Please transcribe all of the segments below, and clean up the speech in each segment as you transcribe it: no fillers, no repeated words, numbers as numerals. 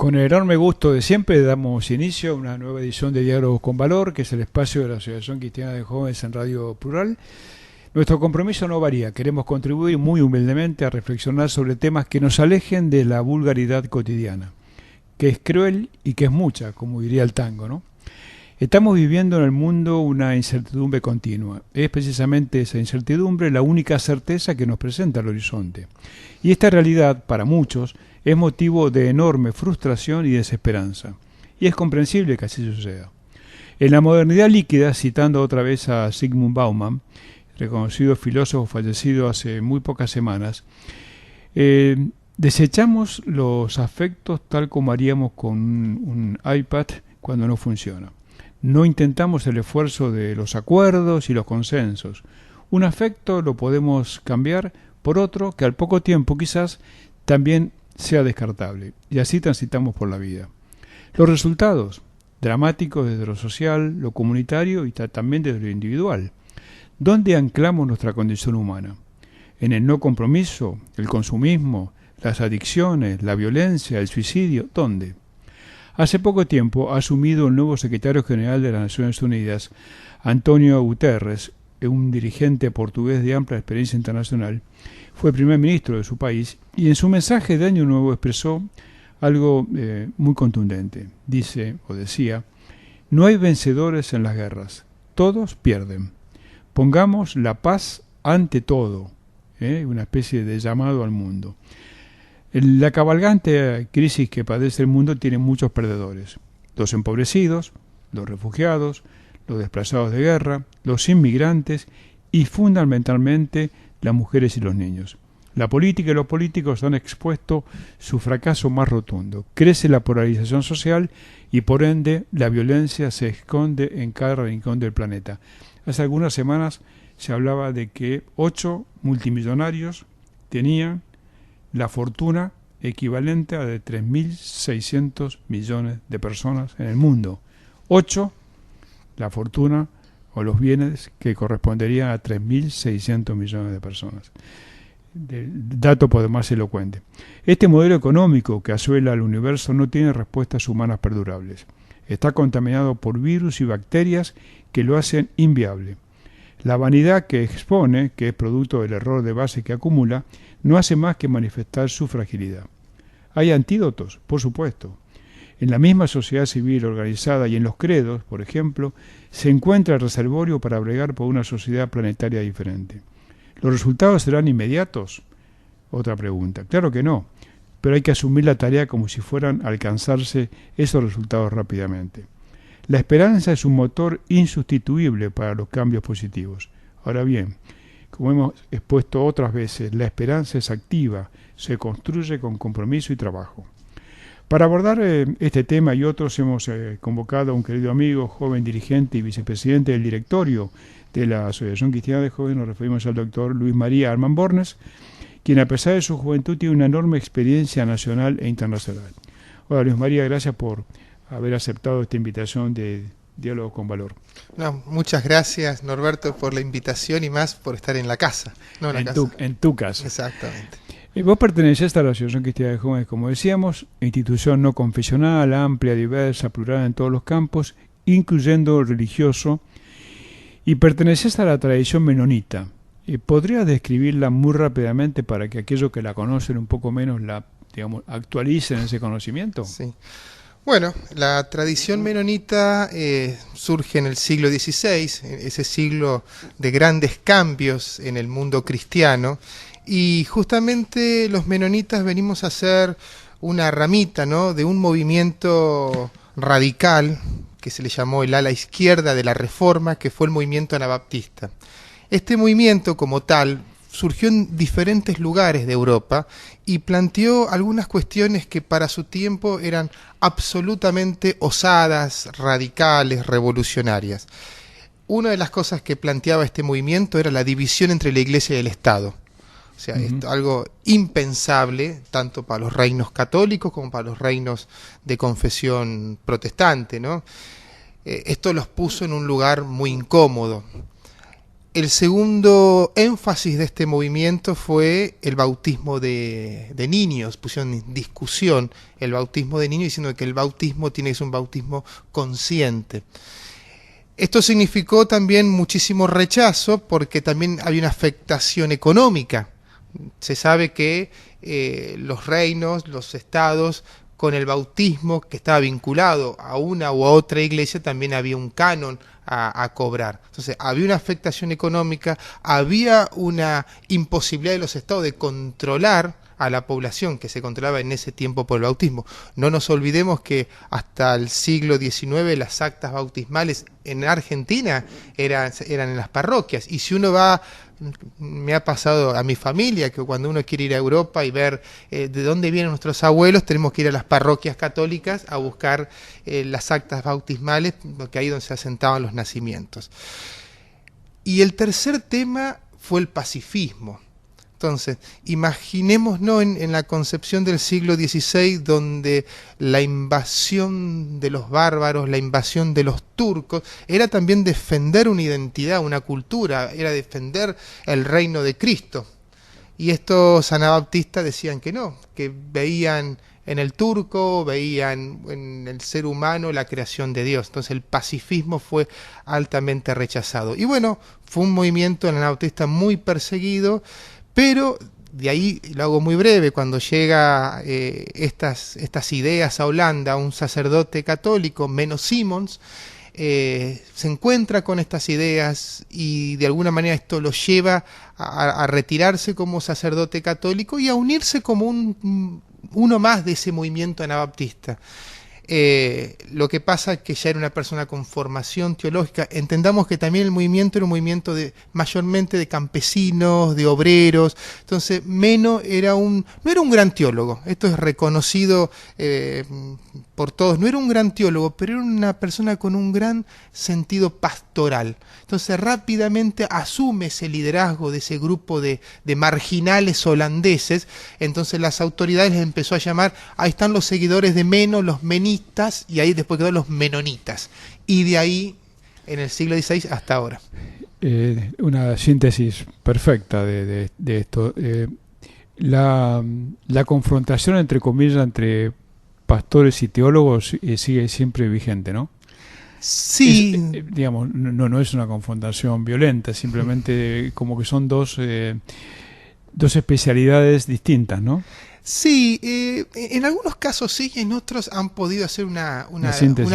Con el enorme gusto de siempre damos inicio a una nueva edición de Diálogos con Valor, que es el espacio de la Asociación Cristiana de Jóvenes en Radio Plural. Nuestro compromiso no varía, queremos contribuir muy humildemente a reflexionar sobre temas que nos alejen de la vulgaridad cotidiana, que es cruel y que es mucha, como diría el tango, ¿no? Estamos viviendo en el mundo una incertidumbre continua. Es precisamente esa incertidumbre la única certeza que nos presenta el horizonte. Y esta realidad, para muchos, es motivo de enorme frustración y desesperanza. Y es comprensible que así suceda. En la modernidad líquida, citando otra vez a Zygmunt Bauman, reconocido filósofo fallecido hace muy pocas semanas, desechamos los afectos tal como haríamos con un iPad cuando no funciona. No intentamos el esfuerzo de los acuerdos y los consensos. Un afecto lo podemos cambiar por otro que al poco tiempo quizás también sea descartable. Y así transitamos por la vida. Los resultados, dramáticos desde lo social, lo comunitario y también desde lo individual. ¿Dónde anclamos nuestra condición humana? ¿En el no compromiso, el consumismo, las adicciones, la violencia, el suicidio? ¿Dónde? Hace poco tiempo ha asumido el nuevo secretario general de las Naciones Unidas, António Guterres, un dirigente portugués de amplia experiencia internacional. Fue primer ministro de su país y en su mensaje de Año Nuevo expresó algo muy contundente. Dice o decía: no hay vencedores en las guerras, todos pierden. Pongamos la paz ante todo, una especie de llamado al mundo. La cabalgante crisis que padece el mundo tiene muchos perdedores: los empobrecidos, los refugiados, los desplazados de guerra, los inmigrantes y fundamentalmente las mujeres y los niños. La política y los políticos han expuesto su fracaso más rotundo. Crece la polarización social y por ende la violencia se esconde en cada rincón del planeta. Hace algunas semanas se hablaba de que 8 multimillonarios tenían la fortuna equivalente a de 3.600 millones de personas en el mundo. 8, la fortuna o los bienes que corresponderían a 3.600 millones de personas. Dato por demás elocuente. Este modelo económico que asuela al universo no tiene respuestas humanas perdurables. Está contaminado por virus y bacterias que lo hacen inviable. La vanidad que expone, que es producto del error de base que acumula, no hace más que manifestar su fragilidad. Hay antídotos, por supuesto. En la misma sociedad civil organizada y en los credos, por ejemplo, se encuentra el reservorio para bregar por una sociedad planetaria diferente. ¿Los resultados serán inmediatos? Otra pregunta. Claro que no, pero hay que asumir la tarea como si fueran a alcanzarse esos resultados rápidamente. La esperanza es un motor insustituible para los cambios positivos. Ahora bien, como hemos expuesto otras veces, la esperanza es activa, se construye con compromiso y trabajo. Para abordar este tema y otros hemos convocado a un querido amigo, joven dirigente y vicepresidente del directorio de la Asociación Cristiana de Jóvenes. Nos referimos al doctor Luis María Armand Bornes, quien a pesar de su juventud tiene una enorme experiencia nacional e internacional. Hola Luis María, gracias por haber aceptado esta invitación de Diálogo con Valor. No, muchas gracias Norberto por la invitación y más por estar en la casa. No en tu casa. Exactamente. Vos pertenecés a la Asociación Cristiana de Jóvenes, como decíamos, institución no confesional, amplia, diversa, plural en todos los campos, incluyendo el religioso, y pertenecés a la tradición menonita. ¿Podrías describirla muy rápidamente para que aquellos que la conocen un poco menos la, actualicen ese conocimiento? Sí. Bueno, la tradición menonita surge en el siglo XVI, ese siglo de grandes cambios en el mundo cristiano, y justamente los menonitas venimos a ser una ramita, ¿no?, de un movimiento radical que se le llamó el ala izquierda de la Reforma, que fue el movimiento anabaptista. Este movimiento como tal surgió en diferentes lugares de Europa y planteó algunas cuestiones que para su tiempo eran absolutamente osadas, radicales, revolucionarias. Una de las cosas que planteaba este movimiento era la división entre la Iglesia y el Estado. O sea, esto, algo impensable tanto para los reinos católicos como para los reinos de confesión protestante, ¿no? Esto los puso en un lugar muy incómodo. El segundo énfasis de este movimiento fue el bautismo de niños. Pusieron en discusión el bautismo de niños diciendo que el bautismo tiene que ser un bautismo consciente. Esto significó también muchísimo rechazo porque también había una afectación económica. Se sabe que los reinos, los estados, con el bautismo que estaba vinculado a una u otra iglesia, también había un canon a cobrar. Entonces había una afectación económica, había una imposibilidad de los estados de controlar a la población que se controlaba en ese tiempo por el bautismo. No nos olvidemos que hasta el siglo XIX las actas bautismales en Argentina eran en las parroquias, y si uno va, me ha pasado a mi familia que cuando uno quiere ir a Europa y ver de dónde vienen nuestros abuelos, tenemos que ir a las parroquias católicas a buscar las actas bautismales, porque ahí es donde se asentaban los nacimientos. Y el tercer tema fue el pacifismo. Entonces, imaginémonos en la concepción del siglo XVI, donde la invasión de los bárbaros, la invasión de los turcos, era también defender una identidad, una cultura, era defender el reino de Cristo. Y estos anabaptistas decían que no, que veían en el turco, veían en el ser humano la creación de Dios. Entonces el pacifismo fue altamente rechazado. Y bueno, fue un movimiento anabaptista muy perseguido, pero de ahí, lo hago muy breve, cuando llega estas ideas a Holanda, un sacerdote católico, Menno Simons, se encuentra con estas ideas y de alguna manera esto lo lleva a retirarse como sacerdote católico y a unirse como uno más de ese movimiento anabaptista. Lo que pasa es que ya era una persona con formación teológica. Entendamos que también el movimiento era un movimiento mayormente de campesinos, de obreros. Entonces Menno no era un gran teólogo, esto es reconocido por todos, no era un gran teólogo, pero era una persona con un gran sentido pastoral. Entonces rápidamente asume ese liderazgo de ese grupo de marginales holandeses. Entonces las autoridades les empezó a llamar, ahí están los seguidores de Menno, los menistas, y ahí después quedó los menonitas. Y de ahí, en el siglo XVI hasta ahora. Una síntesis perfecta de esto. La confrontación, entre comillas, entre pastores y teólogos sigue siempre vigente, ¿no? Sí. Digamos, no es una confrontación violenta, simplemente como que son dos especialidades distintas, ¿no? Sí, en algunos casos sí, y en otros han podido hacer una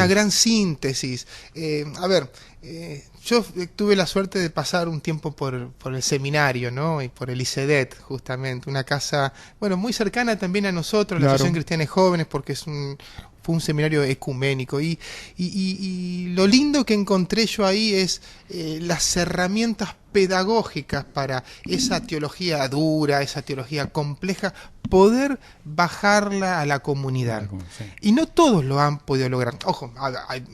gran síntesis. Yo tuve la suerte de pasar un tiempo por el seminario, ¿no? Y por el ICEDET, justamente, una casa, bueno, muy cercana también a nosotros, claro, la Asociación Cristiana de Jóvenes, porque fue un seminario ecuménico. Y lo lindo que encontré yo ahí es las herramientas pedagógicas para esa teología dura, esa teología compleja, poder bajarla a la comunidad. Sí. Y no todos lo han podido lograr. Ojo,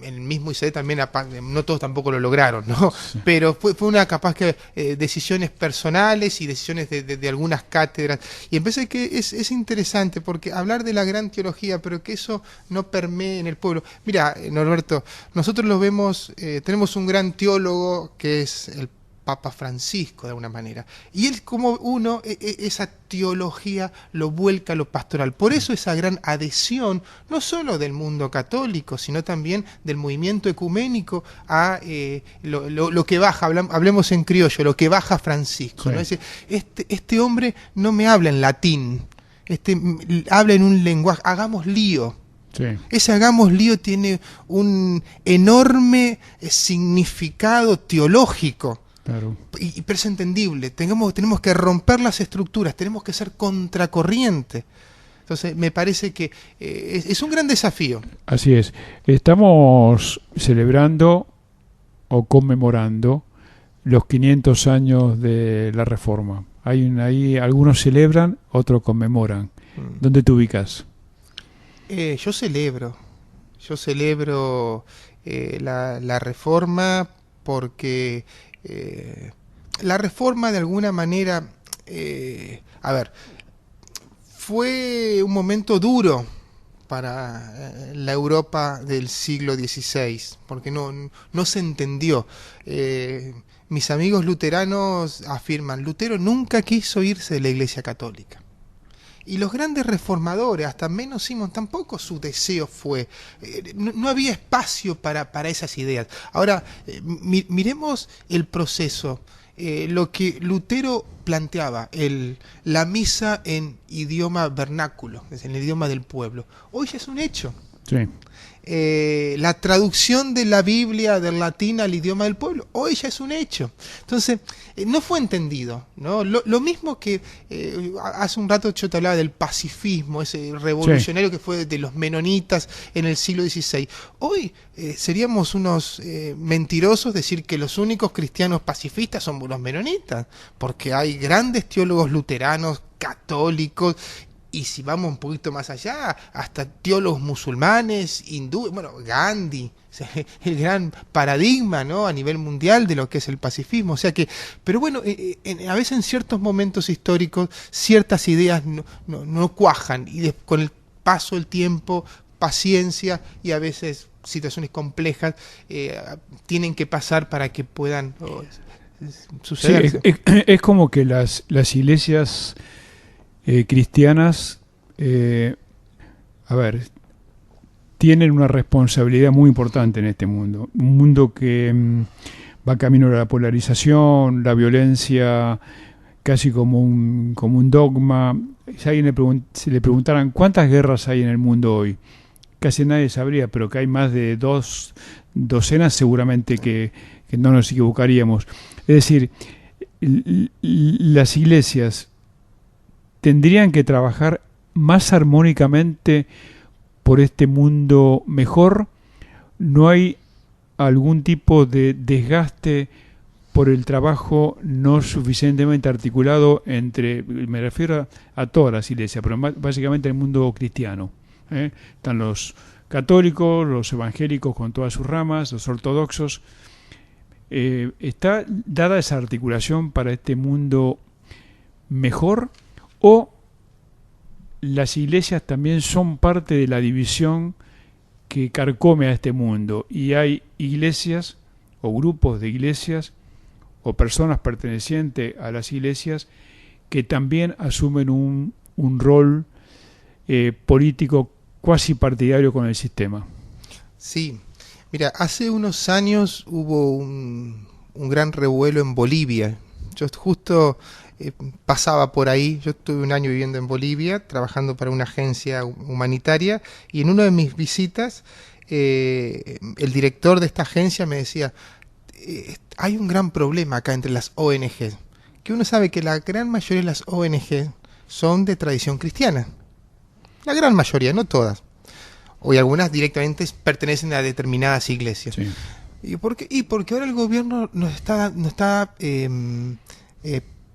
en el mismo ICD también, no todos tampoco lo lograron, ¿no? Sí. Pero fue una capaz que decisiones personales y decisiones de algunas cátedras. Y empecé que es interesante, porque hablar de la gran teología, pero que eso no permee en el pueblo. Mira, Norberto, nosotros lo vemos, tenemos un gran teólogo que es el Papa Francisco, de alguna manera, y él, como esa teología lo vuelca a lo pastoral. Por eso esa gran adhesión, no solo del mundo católico, sino también del movimiento ecuménico a lo que baja, hablemos en criollo, lo que baja Francisco, sí, ¿no? Es decir, este hombre no me habla en latín, habla en un lenguaje, hagamos lío. Sí. Ese hagamos lío tiene un enorme significado teológico. Claro. Pero es entendible. Tenemos que romper las estructuras, tenemos que ser contracorriente. Entonces me parece que es un gran desafío. Así es. Estamos celebrando o conmemorando los 500 años de la Reforma. Ahí algunos celebran, otros conmemoran. ¿Dónde te ubicas? Yo celebro la Reforma, porque la Reforma de alguna manera, fue un momento duro para la Europa del siglo XVI, porque no se entendió. mis amigos luteranos afirman, Lutero nunca quiso irse de la Iglesia Católica. Y los grandes reformadores, hasta menos Simón, tampoco su deseo fue. No había espacio para esas ideas. Ahora, miremos el proceso. Lo que Lutero planteaba, la misa en idioma vernáculo, es en el idioma del pueblo, hoy ya es un hecho. Sí. La traducción de la Biblia del latín al idioma del pueblo, hoy ya es un hecho. Entonces, no fue entendido, ¿no? Lo mismo que hace un rato yo te hablaba del pacifismo, ese revolucionario que fue de los menonitas en el siglo XVI. Hoy seríamos unos mentirosos decir que los únicos cristianos pacifistas son los menonitas, porque hay grandes teólogos luteranos, católicos, y si vamos un poquito más allá, hasta teólogos musulmanes, hindúes, bueno, Gandhi, el gran paradigma, ¿no?, a nivel mundial de lo que es el pacifismo. O sea que, pero bueno, a veces en ciertos momentos históricos ciertas ideas no cuajan, y con el paso del tiempo, paciencia y a veces situaciones complejas tienen que pasar para que puedan suceder. Sí, es como que las iglesias cristianas, tienen una responsabilidad muy importante en este mundo. Un mundo que va camino a la polarización, la violencia, casi como un dogma. Si a alguien le preguntaran cuántas guerras hay en el mundo hoy, casi nadie sabría, pero que hay más de 2 docenas, seguramente que no nos equivocaríamos. Es decir, las iglesias tendrían que trabajar más armónicamente por este mundo mejor. No hay algún tipo de desgaste por el trabajo no suficientemente articulado entre, me refiero a todas las iglesias, pero básicamente el mundo cristiano. Están los católicos, los evangélicos con todas sus ramas, los ortodoxos. ¿Está dada esa articulación para este mundo mejor? ¿O las iglesias también son parte de la división que carcome a este mundo? Y hay iglesias o grupos de iglesias o personas pertenecientes a las iglesias que también asumen un rol político cuasi partidario con el sistema. Sí, mira, hace unos años hubo un gran revuelo en Bolivia. Yo justo pasaba por ahí. Yo estuve un año viviendo en Bolivia, trabajando para una agencia humanitaria, y en una de mis visitas el director de esta agencia me decía, hay un gran problema acá entre las ONG, que uno sabe que la gran mayoría de las ONG son de tradición cristiana, la gran mayoría, no todas, y algunas directamente pertenecen a determinadas iglesias. Sí. ¿Y por qué? Y porque ahora el gobierno nos está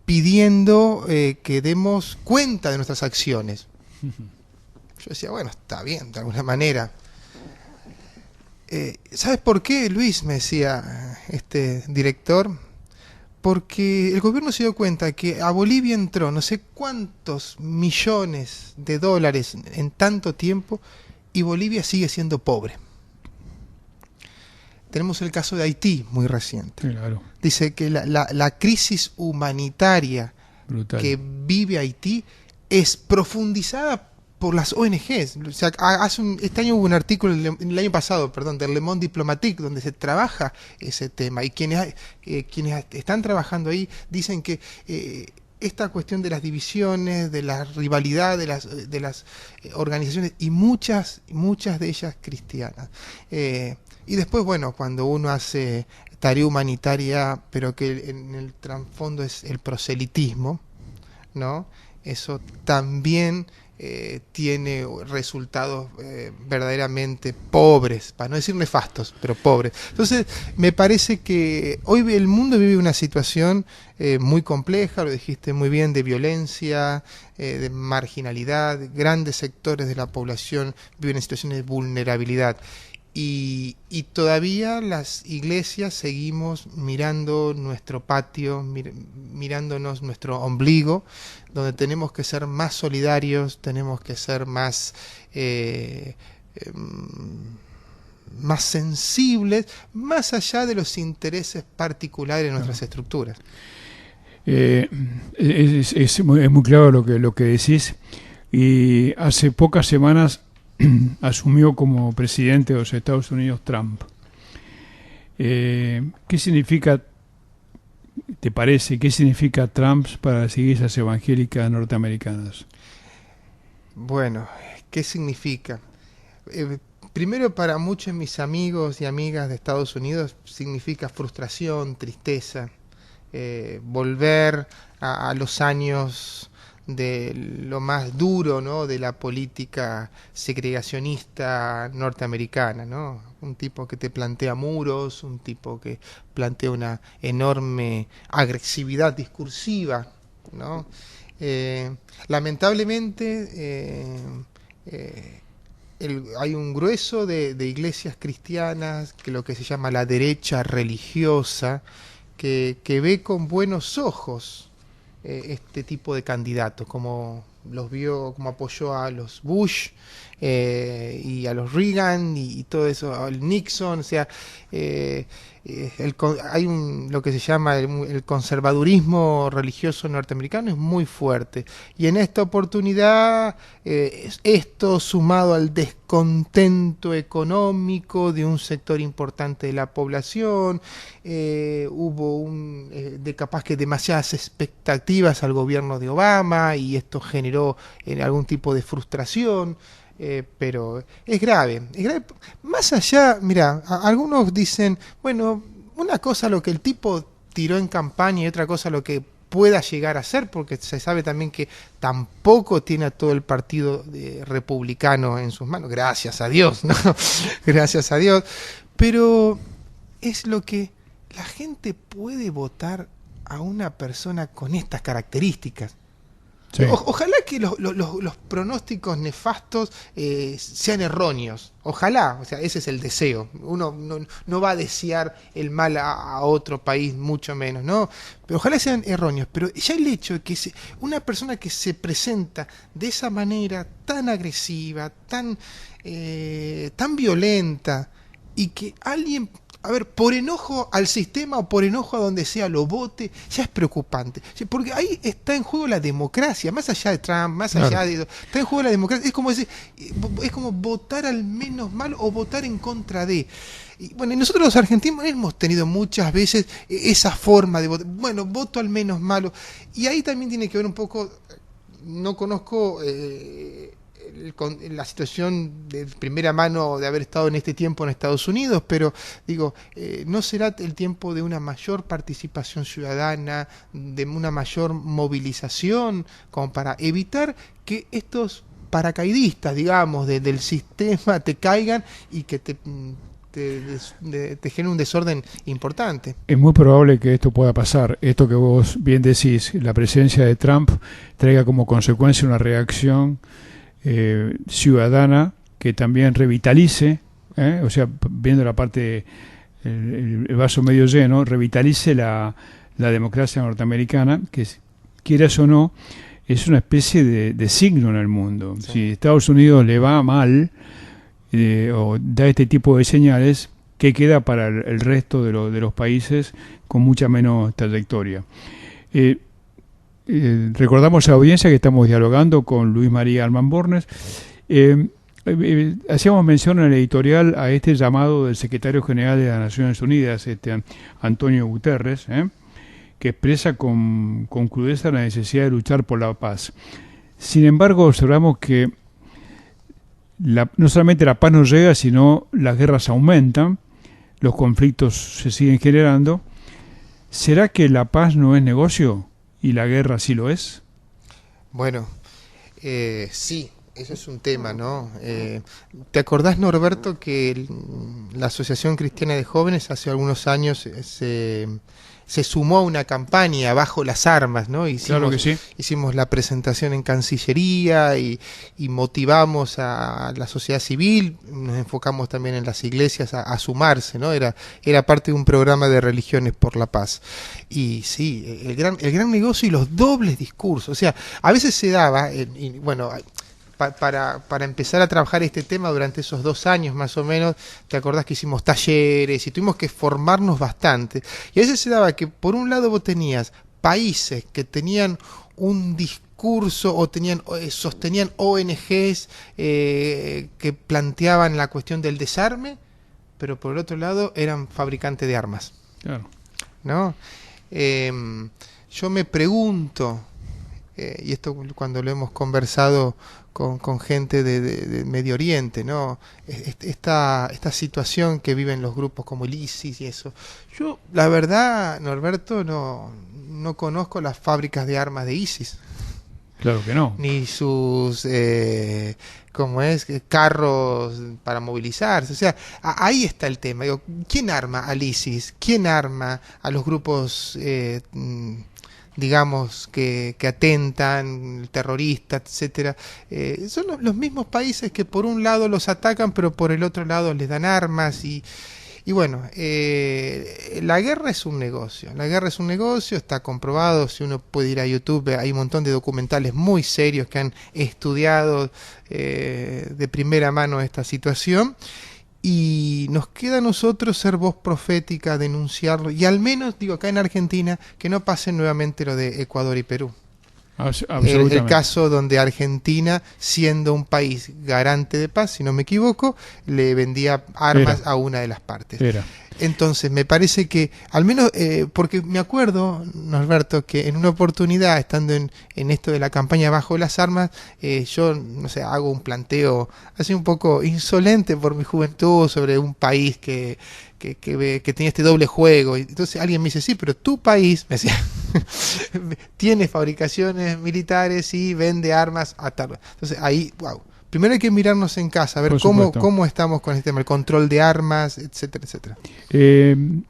pidiendo que demos cuenta de nuestras acciones. Yo decía, bueno, está bien, de alguna manera. ¿Sabes por qué, Luis?, me decía este director. Porque el gobierno se dio cuenta que a Bolivia entró no sé cuántos millones de dólares en tanto tiempo y Bolivia sigue siendo pobre. Tenemos el caso de Haití, muy reciente. Claro. Dice que la crisis humanitaria brutal que vive Haití es profundizada por las ONGs. O sea, este año hubo un artículo, el año pasado, perdón, del Le Monde Diplomatique, donde se trabaja ese tema. Y quienes están trabajando ahí dicen que esta cuestión de las divisiones, de la rivalidad de las organizaciones, y muchas de ellas cristianas. Y después, bueno, cuando uno hace tarea humanitaria, pero que en el trasfondo es el proselitismo, ¿no? Eso también tiene resultados verdaderamente pobres, para no decir nefastos, pero pobres. Entonces, me parece que hoy el mundo vive una situación muy compleja, lo dijiste muy bien, de violencia, de marginalidad, grandes sectores de la población viven en situaciones de vulnerabilidad. Y todavía las iglesias seguimos mirando nuestro patio, mirándonos nuestro ombligo, donde tenemos que ser más solidarios, tenemos que ser más más sensibles, más allá de los intereses particulares de nuestras estructuras. Es muy claro lo que decís. Y hace pocas semanas asumió como presidente de los Estados Unidos Trump. ¿Qué significa, te parece, qué significa Trump para las iglesias evangélicas norteamericanas? Bueno, ¿qué significa? Primero, para muchos de mis amigos y amigas de Estados Unidos significa frustración, tristeza, volver a los años de lo más duro, ¿no?, de la política segregacionista norteamericana, ¿no? Un tipo que te plantea muros, un tipo que plantea una enorme agresividad discursiva, ¿no? Lamentablemente hay un grueso de iglesias cristianas, que lo que se llama la derecha religiosa, que ve con buenos ojos este tipo de candidatos, como los vio, como apoyó a los Bush y a los Reagan y todo eso, al Nixon. O sea, hay lo que se llama el conservadurismo religioso norteamericano es muy fuerte, y en esta oportunidad esto, sumado al descontento económico de un sector importante de la población, hubo de capaz que demasiadas expectativas al gobierno de Obama, y esto generó algún tipo de frustración. Pero es grave. Más allá, mira, algunos dicen, bueno, una cosa lo que el tipo tiró en campaña y otra cosa lo que pueda llegar a ser, porque se sabe también que tampoco tiene a todo el partido republicano en sus manos, gracias a Dios, ¿no? Gracias a Dios. Pero es lo que la gente puede votar a una persona con estas características. Sí. Ojalá que los pronósticos nefastos sean erróneos. Ojalá, o sea, ese es el deseo. Uno no va a desear el mal a otro país, mucho menos, ¿no? Pero ojalá sean erróneos. Pero ya el hecho de que una persona que se presenta de esa manera tan agresiva, tan violenta, y que alguien, a ver, por enojo al sistema o por enojo a donde sea lo vote, ya es preocupante. Porque ahí está en juego la democracia, más allá de Trump, más allá de... Está en juego la democracia. Es como votar al menos mal o votar en contra de... Y bueno, nosotros los argentinos hemos tenido muchas veces esa forma de votar. Bueno, voto al menos malo. Y ahí también tiene que ver un poco... No conozco... la situación de primera mano de haber estado en este tiempo en Estados Unidos, pero digo, ¿no será el tiempo de una mayor participación ciudadana, de una mayor movilización, como para evitar que estos paracaidistas, digamos, del sistema te caigan y que te genera un desorden importante? Es muy probable que esto pueda pasar. Esto que vos bien decís, la presencia de Trump traiga como consecuencia una reacción ciudadana que también revitalice, o sea, viendo la parte, el vaso medio lleno, revitalice la democracia norteamericana, que quieras o no, es una especie de signo en el mundo. Sí. Si Estados Unidos le va mal o da este tipo de señales, ¿qué queda para el resto de los países con mucha menos trayectoria? Recordamos a la audiencia que estamos dialogando con Luis María Alman Bornes. Hacíamos mención en el editorial a este llamado del secretario general de las Naciones Unidas, Antonio Guterres, que expresa con crudeza la necesidad de luchar por la paz. Sin embargo, observamos que no solamente la paz no llega, sino las guerras aumentan, los conflictos se siguen generando. ¿Será que la paz no es negocio y la guerra sí lo es? Bueno, sí, eso es un tema, ¿no? ¿Te acordás, Norberto, que la Asociación Cristiana de Jóvenes hace algunos años se sumó a una campaña bajo las armas, ¿no? Claro que sí. Hicimos la presentación en Cancillería y motivamos a la sociedad civil, nos enfocamos también en las iglesias a sumarse, ¿no? Era parte de un programa de Religiones por la Paz. Y sí, el gran negocio y los dobles discursos. O sea, a veces se daba, bueno, para empezar a trabajar este tema durante esos 2 años más o menos, te acordás que hicimos talleres y tuvimos que formarnos bastante. Y a veces se daba que por un lado vos tenías países que tenían un discurso o sostenían ONGs que planteaban la cuestión del desarme, pero por el otro lado eran fabricantes de armas. Claro. ¿No? Yo me pregunto, y esto cuando lo hemos conversado con gente de Medio Oriente, ¿no? Esta situación que viven los grupos como el ISIS y eso. Yo, la verdad, Norberto, no conozco las fábricas de armas de ISIS. Claro que no. Ni sus carros para movilizarse. O sea, ahí está el tema. Digo, ¿quién arma al ISIS? ¿Quién arma a los grupos digamos que atentan, terroristas, etcétera? Son los mismos países que por un lado los atacan, pero por el otro lado les dan armas y bueno, la guerra es un negocio. La guerra es un negocio, está comprobado. Si uno puede ir a YouTube, hay un montón de documentales muy serios que han estudiado de primera mano esta situación. Y nos queda a nosotros ser voz profética, denunciarlo. Y al menos, digo, acá en Argentina, que no pase nuevamente lo de Ecuador y Perú. El caso donde Argentina, siendo un país garante de paz, si no me equivoco, le vendía armas a una de las partes. Entonces, me parece que, al menos, porque me acuerdo, Norberto, que en una oportunidad, estando en esto de la campaña Bajo las Armas, yo, no sé, hago un planteo así un poco insolente por mi juventud sobre un país que tenía este doble juego. Y entonces alguien me dice, sí, pero tu país, me decía, tiene fabricaciones militares y vende armas a tal. Entonces ahí, wow. Primero hay que mirarnos en casa, a ver cómo estamos con este tema, el control de armas, etcétera, etcétera. En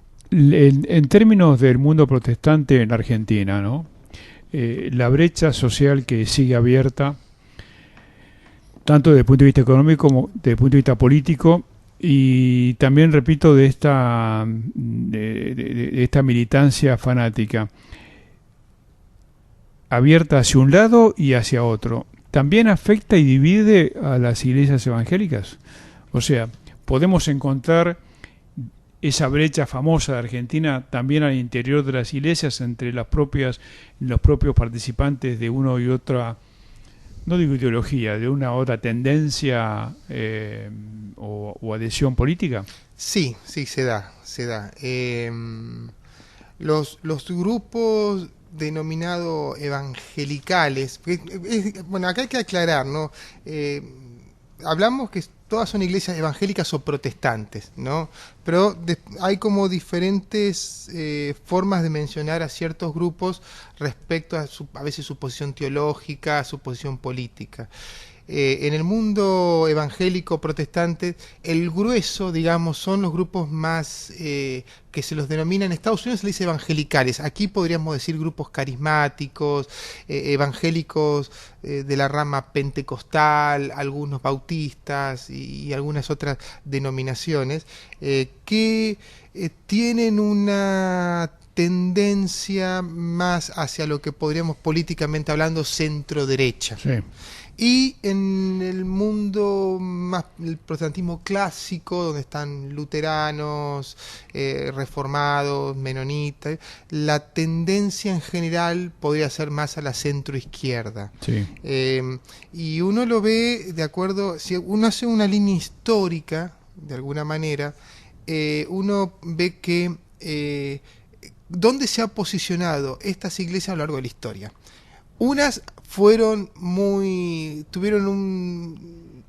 términos del mundo protestante en Argentina, ¿no? La brecha social que sigue abierta, tanto desde el punto de vista económico como desde el punto de vista político, y también, repito, de esta militancia fanática, abierta hacia un lado y hacia otro, ¿también afecta y divide a las iglesias evangélicas? O sea, ¿podemos encontrar esa brecha famosa de Argentina también al interior de las iglesias entre los propios participantes de una y otra, no digo ideología, de una u otra tendencia o adhesión política? Sí, se da. Los grupos denominados evangelicales, bueno, acá hay que aclarar, ¿no? Hablamos que todas son iglesias evangélicas o protestantes, ¿no? Pero hay como diferentes formas de mencionar a ciertos grupos respecto a veces su posición teológica, su posición política. En el mundo evangélico protestante, el grueso, digamos, son los grupos más que se los denomina, en Estados Unidos se le dice evangelicales. Aquí podríamos decir grupos carismáticos, evangélicos de la rama pentecostal, algunos bautistas y algunas otras denominaciones que tienen una tendencia más hacia lo que podríamos políticamente hablando centro-derecha. Sí. Y en el mundo más, el protestantismo clásico, donde están luteranos, reformados, menonitas, la tendencia en general podría ser más a la centroizquierda. Sí. Y uno lo ve de acuerdo, si uno hace una línea histórica, de alguna manera, uno ve que dónde se ha posicionado estas iglesias a lo largo de la historia. Unas tuvieron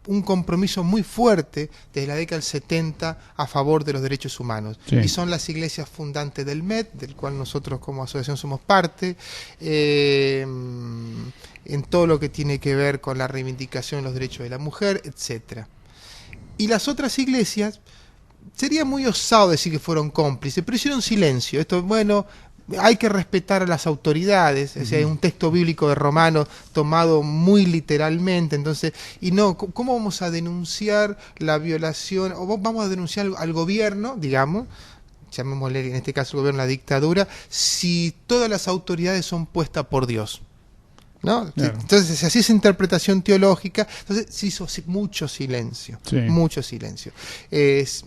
un compromiso muy fuerte desde la década del 70 a favor de los derechos humanos. Sí. Y son las iglesias fundantes del MED, del cual nosotros como asociación somos parte, en todo lo que tiene que ver con la reivindicación de los derechos de la mujer, etcétera. Y las otras iglesias, sería muy osado decir que fueron cómplices, pero hicieron silencio. Esto, bueno, hay que respetar a las autoridades, o sea, hay un texto bíblico de Romanos tomado muy literalmente, entonces, y no, ¿cómo vamos a denunciar la violación, o vamos a denunciar al gobierno, digamos, llamémosle en este caso el gobierno la dictadura, si todas las autoridades son puestas por Dios? ¿no? Claro. Entonces se hacía esa interpretación teológica, entonces se hizo mucho silencio, Sí. mucho silencio.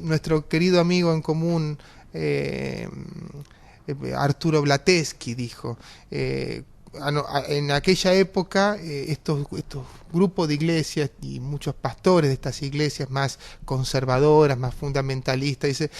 Nuestro querido amigo en común, Arturo Blateschi, dijo, en aquella época estos grupos de iglesias y muchos pastores de estas iglesias más conservadoras, más fundamentalistas, dice,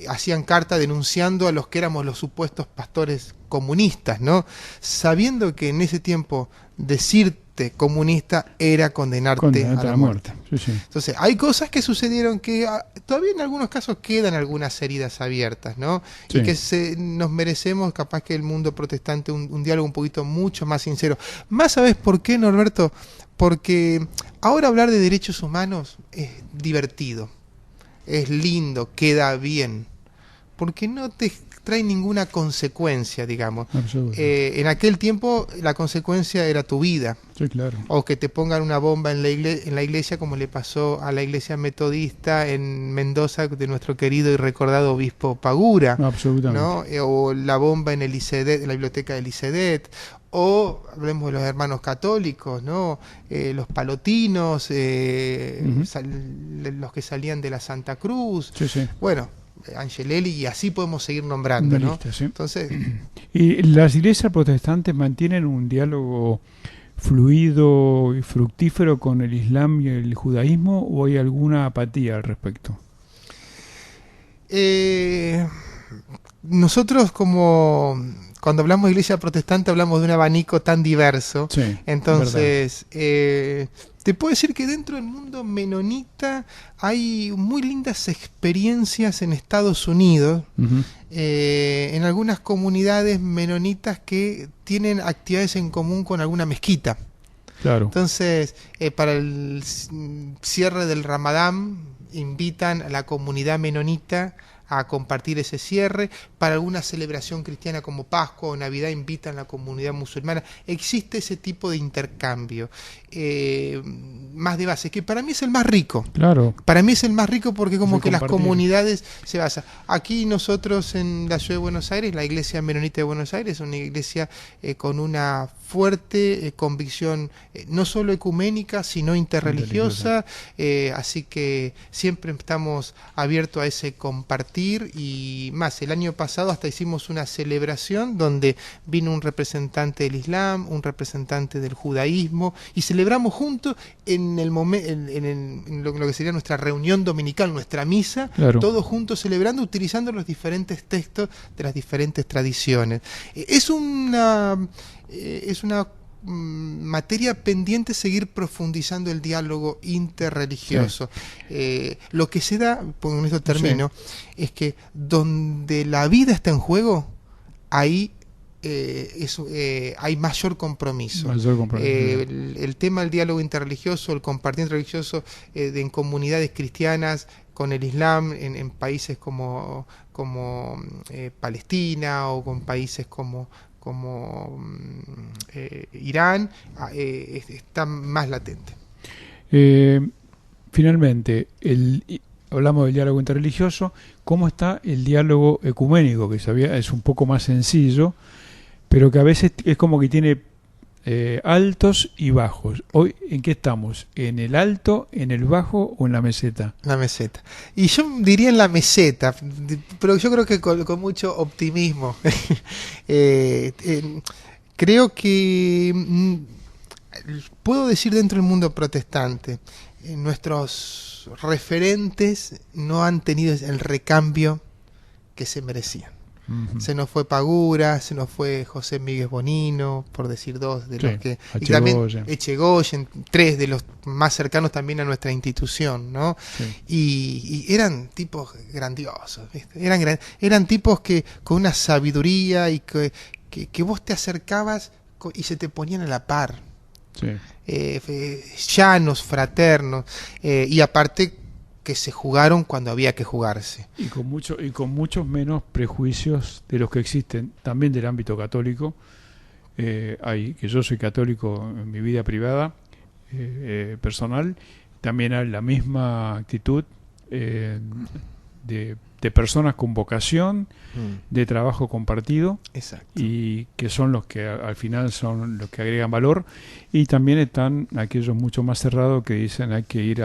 hacían carta denunciando a los que éramos los supuestos pastores comunistas, ¿no? Sabiendo que en ese tiempo decirte comunista era condenarte a la muerte. Sí, sí. Entonces, hay cosas que sucedieron que todavía en algunos casos quedan algunas heridas abiertas, ¿no? Sí. Y que nos merecemos, capaz que el mundo protestante, un diálogo un poquito mucho más sincero. Más, ¿sabes por qué, Norberto? Porque ahora hablar de derechos humanos es divertido, es lindo, queda bien, porque no te trae ninguna consecuencia, digamos. En aquel tiempo la consecuencia era tu vida. Sí, claro. O que te pongan una bomba en la iglesia, como le pasó a la iglesia metodista en Mendoza de nuestro querido y recordado obispo Pagura. Absolutamente. ¿No? O la bomba en el ICEDET, en la biblioteca del ICEDET. O hablemos de los hermanos católicos, ¿no? Los palotinos, los que salían de la Santa Cruz. Sí, sí. Bueno, Angelelli, y así podemos seguir nombrando, Una ¿no? lista, sí. Entonces, ¿y las iglesias protestantes mantienen un diálogo fluido y fructífero con el Islam y el judaísmo, o hay alguna apatía al respecto? Nosotros, como cuando hablamos de iglesia protestante, hablamos de un abanico tan diverso. Sí, entonces, te puedo decir que dentro del mundo menonita hay muy lindas experiencias en Estados Unidos, en algunas comunidades menonitas que tienen actividades en común con alguna mezquita. Claro. Entonces, para el cierre del Ramadán, invitan a la comunidad menonita a compartir ese cierre. Para alguna celebración cristiana como Pascua o Navidad, invitan a la comunidad musulmana. Existe ese tipo de intercambio más de base, que para mí es el más rico. Claro. Para mí es el más rico porque como Sí, que las compartir. comunidades se basan. Aquí nosotros en la ciudad de Buenos Aires, la iglesia menonita de Buenos Aires es una iglesia con una fuerte convicción, no solo ecuménica, sino interreligiosa, así que siempre estamos abiertos a ese compartir. Y más, el año pasado hasta hicimos una celebración donde vino un representante del Islam, un representante del judaísmo, y celebramos juntos en el en lo que sería nuestra reunión dominical, nuestra misa, Claro. todos juntos celebrando, utilizando los diferentes textos de las diferentes tradiciones. Es una materia pendiente seguir profundizando el diálogo interreligioso. Sí. Lo que se da, con esto termino, sí, es que donde la vida está en juego, ahí hay mayor compromiso. El tema del diálogo interreligioso, el compartir interreligioso en comunidades cristianas con el Islam en países como Palestina, o con países como Irán, está más latente. Finalmente, hablamos del diálogo interreligioso. ¿Cómo está el diálogo ecuménico? Que es un poco más sencillo, pero que a veces es como que tiene altos y bajos. Hoy, ¿en qué estamos? ¿En el alto, en el bajo o en la meseta? La meseta. Y yo diría en la meseta, pero yo creo que con mucho optimismo. Creo que puedo decir dentro del mundo protestante, nuestros referentes no han tenido el recambio que se merecían. Se nos fue Pagura, se nos fue José Miguel Bonino, por decir dos de los que... Y también Echegoyen, tres de los más cercanos también a nuestra institución, ¿no? Sí. Y eran tipos grandiosos, ¿viste? Eran tipos que con una sabiduría y que vos te acercabas y se te ponían a la par. Sí. Llanos, fraternos, y aparte que se jugaron cuando había que jugarse. Y con muchos menos prejuicios de los que existen también del ámbito católico. Que yo soy católico en mi vida privada, personal, también hay la misma actitud de de personas con vocación, de trabajo compartido. Exacto. Y que son los que al final son los que agregan valor. Y también están aquellos mucho más cerrados que dicen hay que ir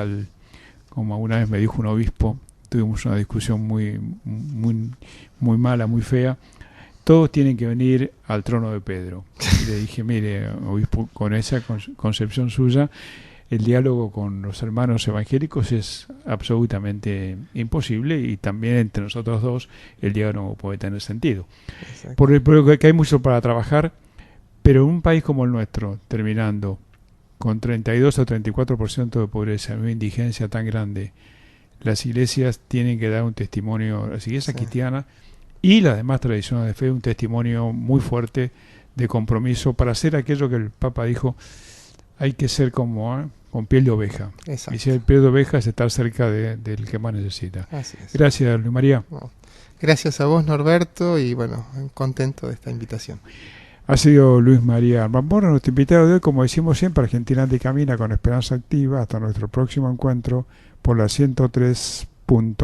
como alguna vez me dijo un obispo, tuvimos una discusión muy mala, muy fea. Todos tienen que venir al trono de Pedro. Y le dije, mire, obispo, con esa concepción suya, el diálogo con los hermanos evangélicos es absolutamente imposible, y también entre nosotros dos el diálogo puede tener sentido. Porque hay mucho para trabajar, pero en un país como el nuestro, terminando con 32 o 34% de pobreza, una indigencia tan grande, las iglesias tienen que dar un testimonio, las iglesias cristianas y las demás tradiciones de fe, un testimonio muy fuerte de compromiso para hacer aquello que el Papa dijo, hay que ser como con piel de oveja. Exacto. Y si el piel de oveja es estar cerca del que más necesita. Así es. Gracias, Luis María. Bueno, gracias a vos, Norberto, y bueno, contento de esta invitación. Ha sido Luis María Armambora, nuestro invitado de hoy. Como decimos siempre, Argentina Ande y Camina con Esperanza Activa. Hasta nuestro próximo encuentro por la 103.